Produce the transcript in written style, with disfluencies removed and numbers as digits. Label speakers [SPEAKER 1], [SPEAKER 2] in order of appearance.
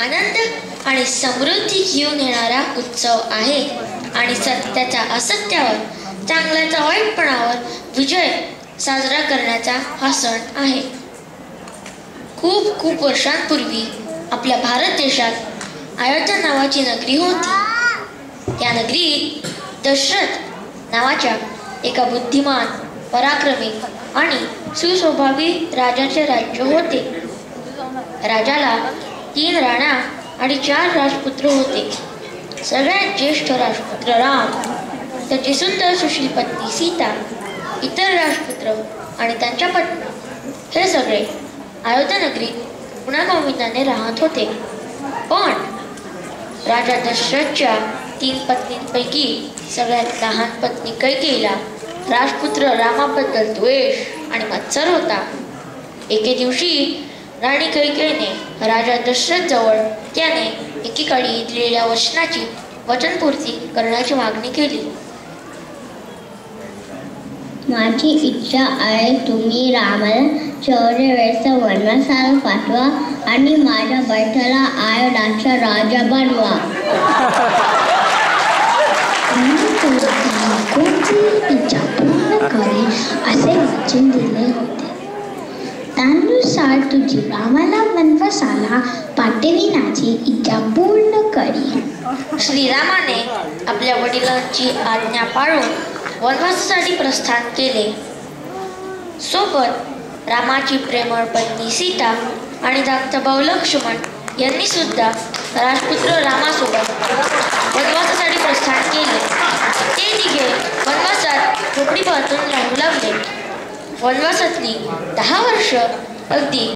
[SPEAKER 1] आनंद आणि समृद्धी घेऊन येणारा उत्सव आहे आणि सत्याच्या असत्यावर, चांगल्याच्या वाईटपणावर विजय साजरा करण्याचा हा सण आहे। खूप खूप वर्षांपूर्वी आपल्या भारत देशात अयोध्या नावाची नगरी होती। त्या नगरीत दशरथ नावाच्या एका बुद्धिमान, पराक्रमी आणि सुस्वभावी राजाचे राज्य होते। राजाला 3 राण्या आणि 4 राजपुत्र होते। सगळ्यात ज्येष्ठ राजपुत्र राम, त्याची सुंदर सुशील पत्नी सीता, इतर राजपुत्र आणि त्यांच्या पत्नी हे सगळे अयोध्या नगरीत गुण्यागोविंदाने राहत होते। पण राजा दशरथच्या 3 पत्नींपैकी सगळ्यात लहान पत्नी कैकेयीला राजपुत्र रामाबद्दल द्वेष आणि मत्सर होता। एके दिवशी राणी कैकेयीने राजा दशरथ जवळ त्याने एकेकाळी दिलेल्या वचनाची वचनपूर्ती करण्याची मागणी केली।
[SPEAKER 2] माझी इच्छा आहे, तुम्ही रामाला 14 वर्ष वनवासाला पाठवा आणि माझ्या बैठला अयोध्याचा राजा बनवा। कोणतीही इच्छा पूर्ण करेल असे वचन दिले होते। त्यानुसार तुझी रामाला वनवासाला पाठविण्याची इच्छा पूर्ण करी।
[SPEAKER 1] श्रीरामाने आपल्या वडिलांची आज्ञा पाळून वनवासासाठी प्रस्थान केले। सोबत रामाची प्रेमळ पत्नी सीता आणि धाकटा भाऊ लक्ष्मण यांनी सुद्धा राजपुत्र रामासोबत वनवासासाठी प्रस्थान केले। ते तिघे वनवासात झोपडी बांधून राहू लागले। वनवासातली 10 वर्ष अगदी